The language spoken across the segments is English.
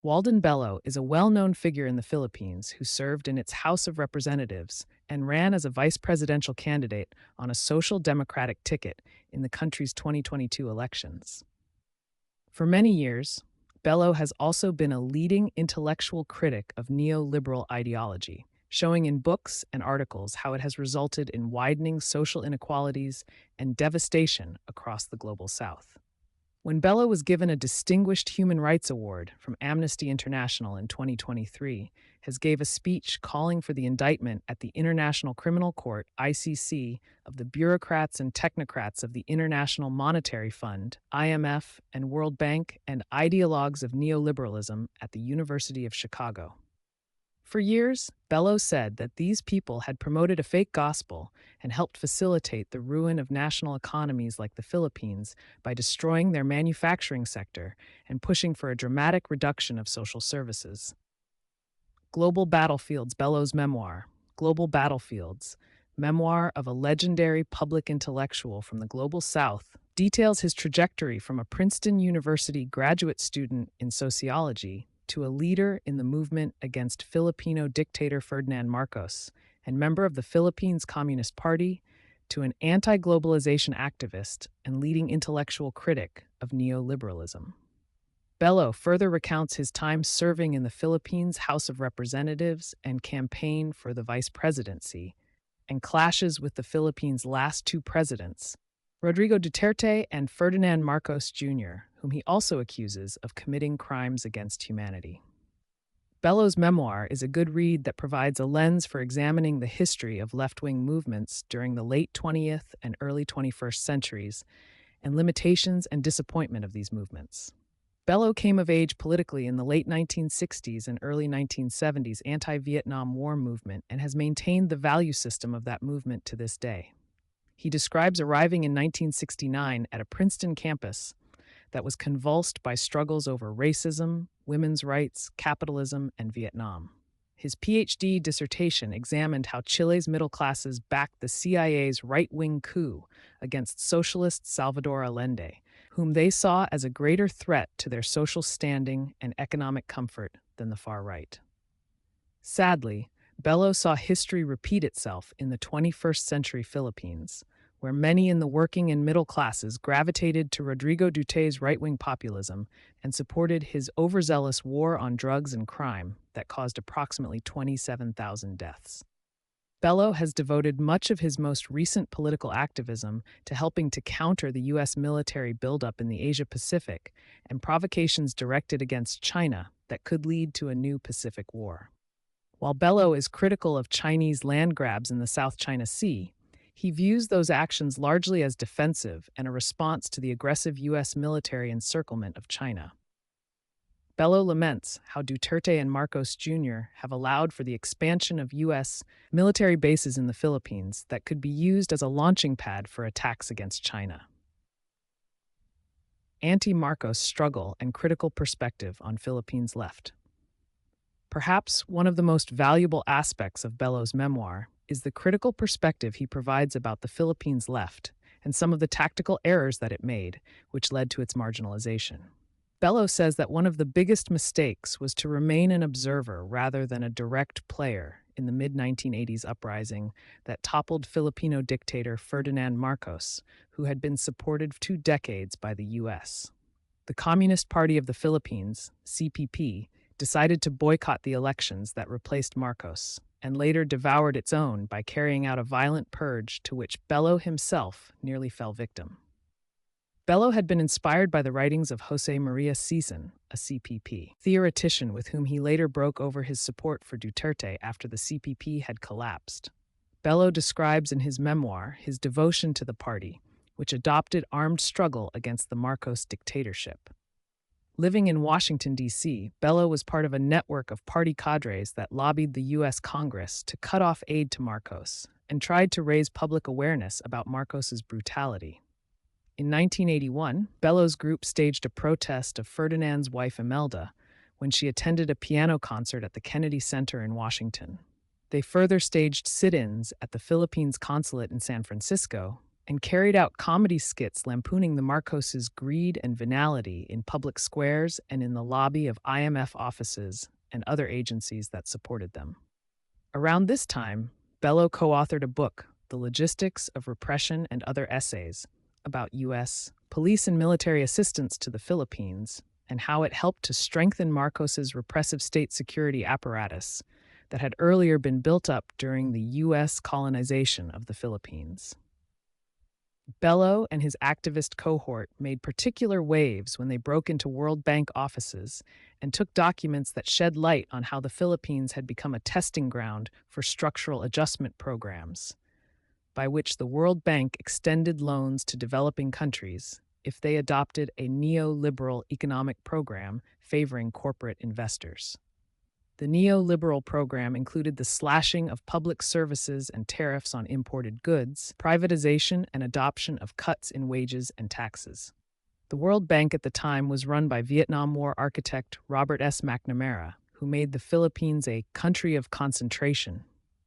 Walden Bello is a well-known figure in the Philippines who served in its House of Representatives and ran as a vice presidential candidate on a social democratic ticket in the country's 2022 elections. For many years, Bello has also been a leading intellectual critic of neoliberal ideology, showing in books and articles how it has resulted in widening social inequalities and devastation across the global South. When Bello was given a Distinguished Human Rights Award from Amnesty International in 2023, has gave a speech calling for the indictment at the International Criminal Court (ICC) of the bureaucrats and technocrats of the International Monetary Fund (IMF) and World Bank and ideologues of neoliberalism at the University of Chicago. For years, Bello said that these people had promoted a fake gospel and helped facilitate the ruin of national economies like the Philippines by destroying their manufacturing sector and pushing for a dramatic reduction of social services. Global Battlefields, Bello's memoir, Global Battlefields, Memoir of a Legendary Public Intellectual from the Global South, details his trajectory from a Princeton University graduate student in sociology to a leader in the movement against Filipino dictator Ferdinand Marcos and member of the Philippines Communist Party, to an anti-globalization activist and leading intellectual critic of neoliberalism. Bello further recounts his time serving in the Philippines House of Representatives and campaign for the vice presidency, and clashes with the Philippines' last two presidents, Rodrigo Duterte and Ferdinand Marcos Jr., whom he also accuses of committing crimes against humanity. Bello's memoir is a good read that provides a lens for examining the history of left-wing movements during the late 20th and early 21st centuries, and limitations and disappointment of these movements. Bello came of age politically in the late 1960s and early 1970s anti-Vietnam War movement and has maintained the value system of that movement to this day. He describes arriving in 1969 at a Princeton campus that was convulsed by struggles over racism, women's rights, capitalism, and Vietnam. His PhD dissertation examined how Chile's middle classes backed the CIA's right-wing coup against socialist Salvador Allende, whom they saw as a greater threat to their social standing and economic comfort than the far right. Sadly, Bello saw history repeat itself in the 21st century Philippines, where many in the working and middle classes gravitated to Rodrigo Duterte's right-wing populism and supported his overzealous war on drugs and crime that caused approximately 27,000 deaths. Bello has devoted much of his most recent political activism to helping to counter the U.S. military buildup in the Asia-Pacific and provocations directed against China that could lead to a new Pacific War. While Bello is critical of Chinese land grabs in the South China Sea, he views those actions largely as defensive and a response to the aggressive U.S. military encirclement of China. Bello laments how Duterte and Marcos Jr. have allowed for the expansion of U.S. military bases in the Philippines that could be used as a launching pad for attacks against China. Anti-Marcos struggle and critical perspective on Philippines left. Perhaps one of the most valuable aspects of Bello's memoir is the critical perspective he provides about the Philippines left and some of the tactical errors that it made, which led to its marginalization. Bello says that one of the biggest mistakes was to remain an observer rather than a direct player in the mid-1980s uprising that toppled Filipino dictator Ferdinand Marcos, who had been supported for 2 decades by the U.S. The Communist Party of the Philippines, CPP, decided to boycott the elections that replaced Marcos, and later devoured its own by carrying out a violent purge to which Bello himself nearly fell victim. Bello had been inspired by the writings of Jose Maria Sison, a CPP theoretician with whom he later broke over his support for Duterte after the CPP had collapsed. Bello describes in his memoir his devotion to the party, which adopted armed struggle against the Marcos dictatorship. Living in Washington, D.C., Bello was part of a network of party cadres that lobbied the U.S. Congress to cut off aid to Marcos and tried to raise public awareness about Marcos's brutality. In 1981, Bello's group staged a protest of Ferdinand's wife Imelda when she attended a piano concert at the Kennedy Center in Washington. They further staged sit-ins at the Philippines consulate in San Francisco and carried out comedy skits lampooning the Marcoses' greed and venality in public squares and in the lobby of IMF offices and other agencies that supported them. Around this time, Bello co-authored a book, The Logistics of Repression and Other Essays, about U.S. police and military assistance to the Philippines and how it helped to strengthen Marcos's repressive state security apparatus that had earlier been built up during the U.S. colonization of the Philippines. Bello and his activist cohort made particular waves when they broke into World Bank offices and took documents that shed light on how the Philippines had become a testing ground for structural adjustment programs, by which the World Bank extended loans to developing countries if they adopted a neoliberal economic program favoring corporate investors. The neoliberal program included the slashing of public services and tariffs on imported goods, privatization and adoption of cuts in wages and taxes. The World Bank at the time was run by Vietnam War architect Robert S. McNamara, who made the Philippines a country of concentration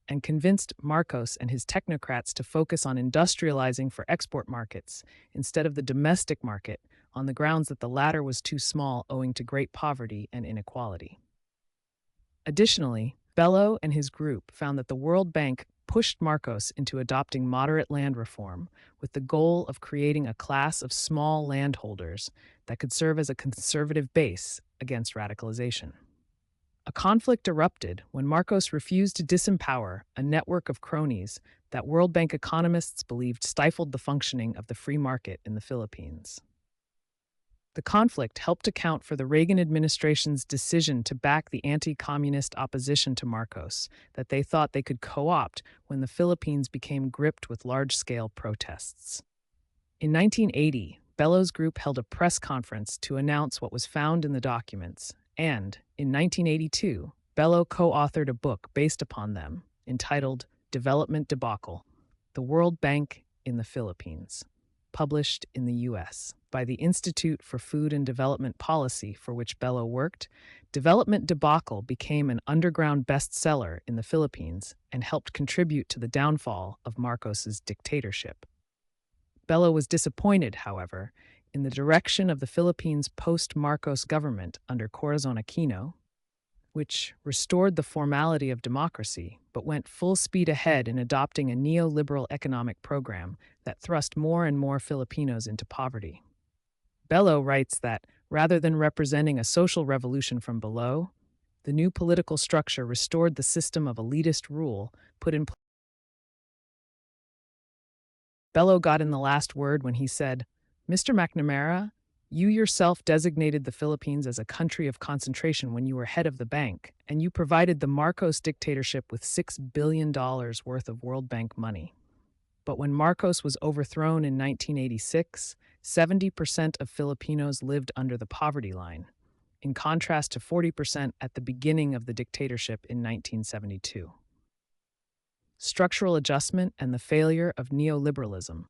and convinced Marcos and his technocrats to focus on industrializing for export markets instead of the domestic market, on the grounds that the latter was too small owing to great poverty and inequality. Additionally, Bello and his group found that the World Bank pushed Marcos into adopting moderate land reform with the goal of creating a class of small landholders that could serve as a conservative base against radicalization. A conflict erupted when Marcos refused to disempower a network of cronies that World Bank economists believed stifled the functioning of the free market in the Philippines. The conflict helped account for the Reagan administration's decision to back the anti-communist opposition to Marcos that they thought they could co-opt when the Philippines became gripped with large-scale protests. In 1980, Bello's group held a press conference to announce what was found in the documents, and, in 1982, Bello co-authored a book based upon them, entitled Development Debacle: The World Bank in the Philippines, published in the U.S. by the Institute for Food and Development Policy, for which Bello worked. Development Debacle became an underground bestseller in the Philippines and helped contribute to the downfall of Marcos's dictatorship. Bello was disappointed, however, in the direction of the Philippines' post-Marcos government under Corazon Aquino, which restored the formality of democracy but went full speed ahead in adopting a neoliberal economic program that thrust more and more Filipinos into poverty. Bello writes that, rather than representing a social revolution from below, the new political structure restored the system of elitist rule put in place. Bello got in the last word when he said, "Mr. McNamara, you yourself designated the Philippines as a country of concentration when you were head of the bank, and you provided the Marcos dictatorship with $6 billion worth of World Bank money. But when Marcos was overthrown in 1986, 70% of Filipinos lived under the poverty line, in contrast to 40% at the beginning of the dictatorship in 1972. Structural adjustment and the failure of neoliberalism."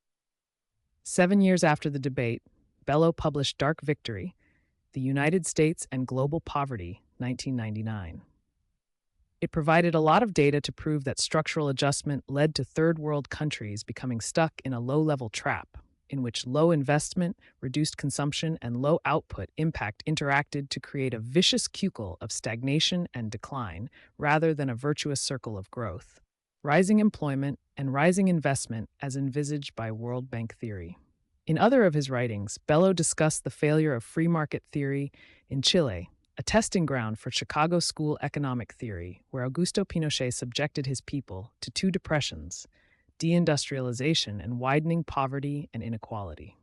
7 years after the debate, Bello published Dark Victory: The United States and Global Poverty, 1999. It provided a lot of data to prove that structural adjustment led to third world countries becoming stuck in a low-level trap, in which low investment, reduced consumption, and low output impact interacted to create a vicious cycle of stagnation and decline rather than a virtuous circle of growth, rising employment, and rising investment as envisaged by World Bank theory. In other of his writings, Bello discussed the failure of free market theory in Chile, a testing ground for Chicago School economic theory, where Augusto Pinochet subjected his people to two depressions: deindustrialization and widening poverty and inequality.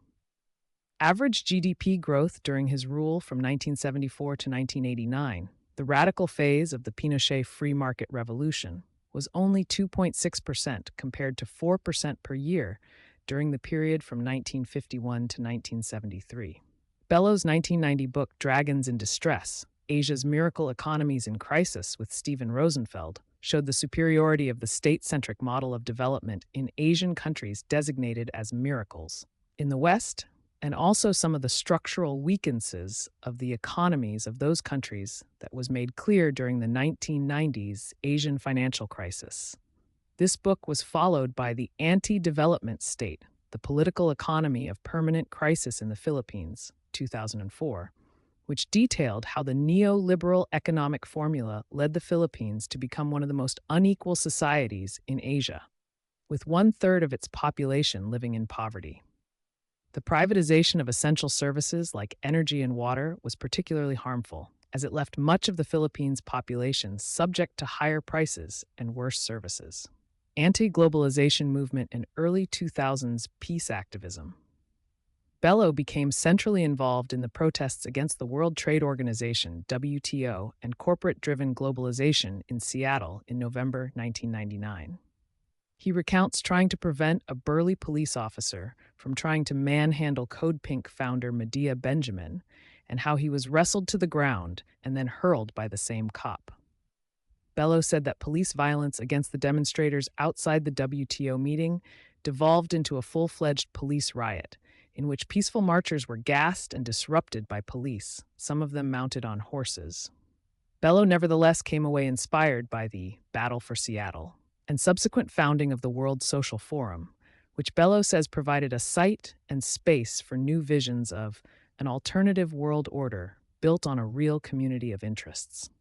Average GDP growth during his rule from 1974 to 1989, the radical phase of the Pinochet free market revolution, was only 2.6% compared to 4% per year during the period from 1951 to 1973. Bello's 1990 book Dragons in Distress: Asia's Miracle Economies in Crisis with Stephen Rosenfeld showed the superiority of the state-centric model of development in Asian countries designated as miracles in the West, and also some of the structural weaknesses of the economies of those countries that was made clear during the 1990s Asian financial crisis. This book was followed by The Anti-Development State: The Political Economy of Permanent Crisis in the Philippines, 2004, which detailed how the neoliberal economic formula led the Philippines to become one of the most unequal societies in Asia, with one-third of its population living in poverty. The privatization of essential services like energy and water was particularly harmful, as it left much of the Philippines' population subject to higher prices and worse services. Anti-globalization movement and early 2000s peace activism. Bello became centrally involved in the protests against the World Trade Organization, WTO, and corporate-driven globalization in Seattle in November 1999. He recounts trying to prevent a burly police officer from trying to manhandle Code Pink founder Medea Benjamin, and how he was wrestled to the ground and then hurled by the same cop. Bello said that police violence against the demonstrators outside the WTO meeting devolved into a full-fledged police riot, in which peaceful marchers were gassed and disrupted by police, some of them mounted on horses. Bello nevertheless came away inspired by the Battle for Seattle and subsequent founding of the World Social Forum, which Bello says provided a site and space for new visions of an alternative world order built on a real community of interests.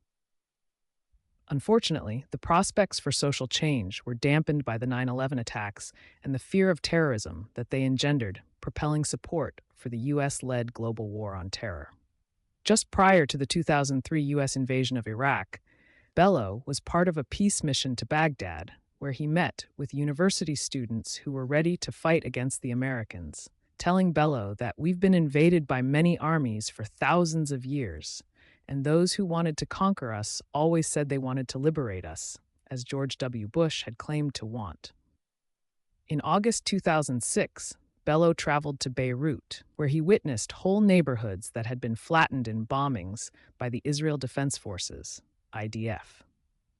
Unfortunately, the prospects for social change were dampened by the 9/11 attacks and the fear of terrorism that they engendered, propelling support for the US-led global war on terror. Just prior to the 2003 US invasion of Iraq, Bello was part of a peace mission to Baghdad, where he met with university students who were ready to fight against the Americans, telling Bello that we've been invaded by many armies for thousands of years, and those who wanted to conquer us always said they wanted to liberate us, as George W. Bush had claimed to want. In August 2006, Bello traveled to Beirut, where he witnessed whole neighborhoods that had been flattened in bombings by the Israel Defense Forces, IDF.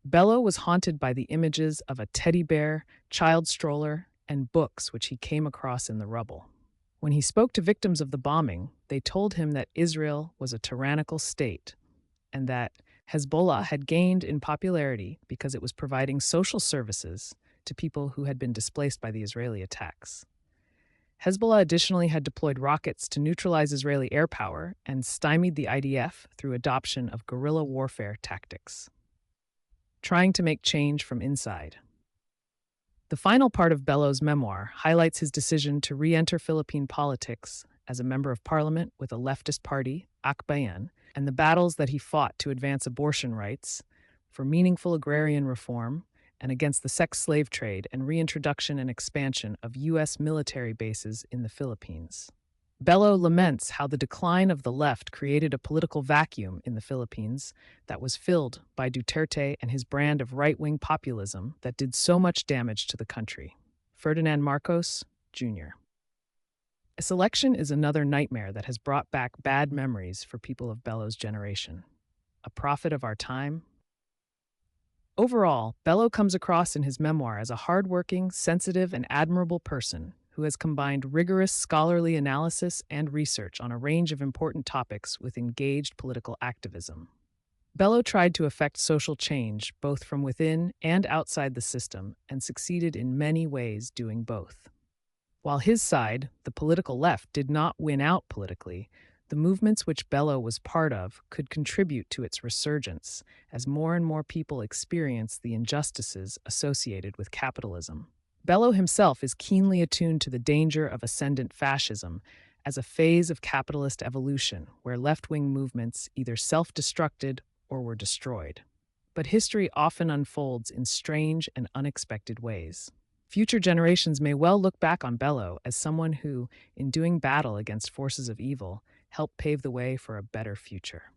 Bello was haunted by the images of a teddy bear, child stroller, and books which he came across in the rubble. When he spoke to victims of the bombing, they told him that Israel was a tyrannical state and that Hezbollah had gained in popularity because it was providing social services to people who had been displaced by the Israeli attacks. Hezbollah additionally had deployed rockets to neutralize Israeli air power and stymied the IDF through adoption of guerrilla warfare tactics. Trying to make change from inside. The final part of Bello's memoir highlights his decision to re-enter Philippine politics as a member of parliament with a leftist party, Akbayan, and the battles that he fought to advance abortion rights, for meaningful agrarian reform, and against the sex slave trade and reintroduction and expansion of U.S. military bases in the Philippines. Bello laments how the decline of the left created a political vacuum in the Philippines that was filled by Duterte and his brand of right-wing populism that did so much damage to the country. Ferdinand Marcos, Jr. This election is another nightmare that has brought back bad memories for people of Bello's generation. A prophet of our time? Overall, Bello comes across in his memoir as a hardworking, sensitive, and admirable person who has combined rigorous scholarly analysis and research on a range of important topics with engaged political activism. Bello tried to effect social change both from within and outside the system and succeeded in many ways doing both. While his side, the political left, did not win out politically, the movements which Bello was part of could contribute to its resurgence as more and more people experienced the injustices associated with capitalism. Bello himself is keenly attuned to the danger of ascendant fascism as a phase of capitalist evolution where left-wing movements either self-destructed or were destroyed. But history often unfolds in strange and unexpected ways. Future generations may well look back on Bello as someone who, in doing battle against forces of evil, helped pave the way for a better future.